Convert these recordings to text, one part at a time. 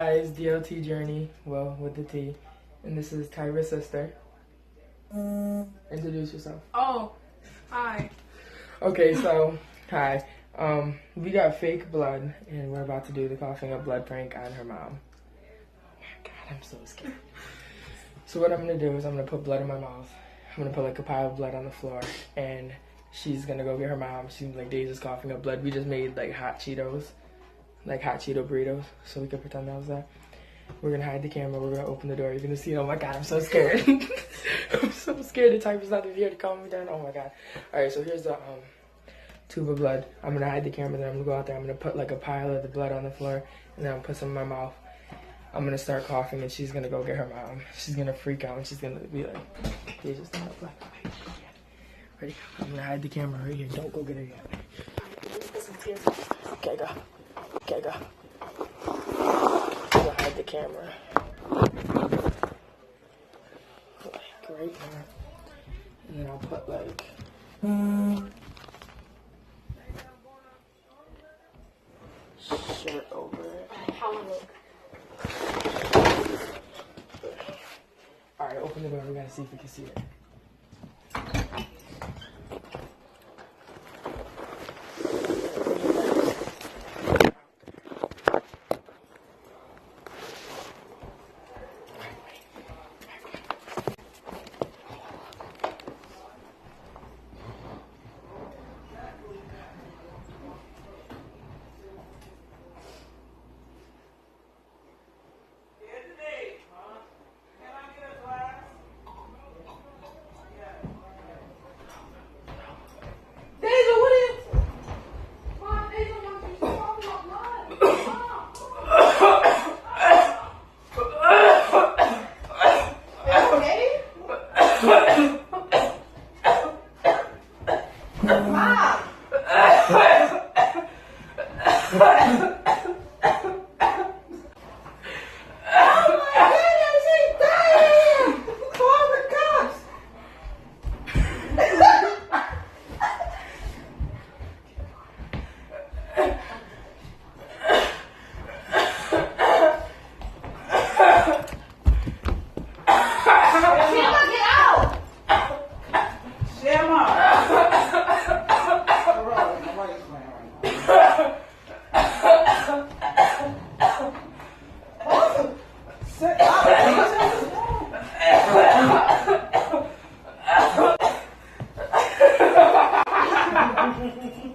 Guys, DLT Journey, well, with the T. And this is Tyra's sister. Introduce yourself. Oh, hi. Okay, so, hi. We got fake blood, and we're about to do the coughing up blood prank on her mom. Oh my god, I'm so scared. So what I'm gonna do is I'm gonna put blood in my mouth. I'm gonna put like a pile of blood on the floor, and she's gonna go get her mom. She's like, Daisy's coughing up blood. We just made like hot Cheetos. Like hot Cheeto burritos, so we could pretend that was that. We're gonna hide the camera, we're gonna open the door, you're gonna see it. Oh my god, I'm so scared. I'm so scared the type is not here to calm me down. Oh my god. Alright, so here's the tube of blood. I'm gonna hide the camera, then I'm gonna go out there, I'm gonna put like a pile of the blood on the floor, and then I'm gonna put some in my mouth. I'm gonna start coughing, and she's gonna go get her mom. She's gonna freak out, and she's gonna be like, they just stand up like, ready? I'm gonna hide the camera right here. Don't go get her yet. Okay, go. Okay, go. Go hide the camera. Like right there. And then I'll put like shirt over it. How it look? Alright, open the door. We gotta see if we can see it.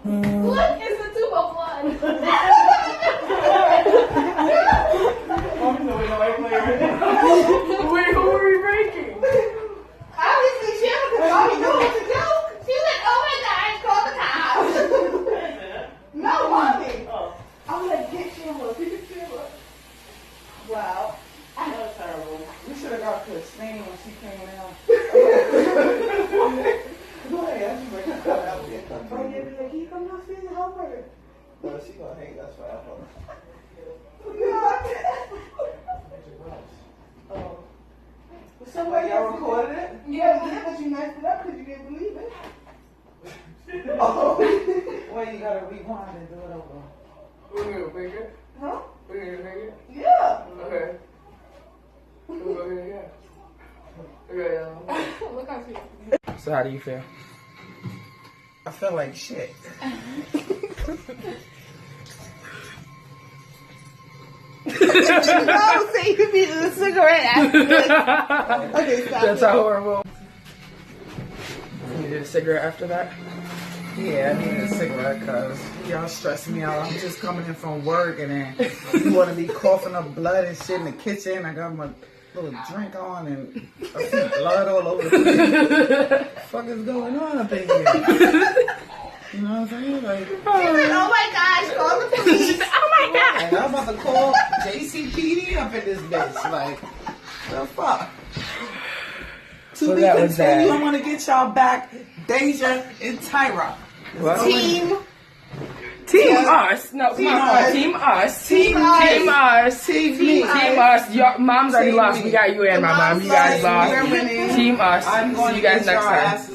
What is the tube of blood? Wait, who are we breaking? Obviously, she because all you know is a joke. She was like, oh my god, call the cops. No, mommy. Oh, I'm like, get Shamla. Get Shamla. Wow. that was terrible. We should have got Christine when she came out. Oh, yeah, be like, can you come downstairs and help her? No, she gonna hate us forever. Oh. Wait, y'all recorded it? Yeah, but you messed it up because you didn't believe it. Oh. Wait, you gotta rewind and do it over. We're gonna break it? Huh? We're gonna break it? Yeah. Okay. We'll go ahead again. Okay, y'all. Look how she So how do you feel? I feel like shit. No, say you need a cigarette after. Okay, stop. That's how horrible. You needed a cigarette after that? Yeah, I need a cigarette because y'all stress me out. I'm just coming in from work and then you want to be coughing up blood and shit in the kitchen. I got my little drink on and I see blood all over the place. What the fuck is going on up in here? You know what I'm saying? Like, Oh my gosh, call the police. Oh my god. and I'm about to call JCPD up in this bitch. Like, the fuck? So that was that. I want to get y'all back, Deja and Tyra. What? Team. Team us. No, Team come on. us. Team us. Team us. Team us. Team Team us. Your mom's already Team lost. me. We got you and my mom. You guys lost. We're winning. Team us. I'm going See to you guys get next your time. asses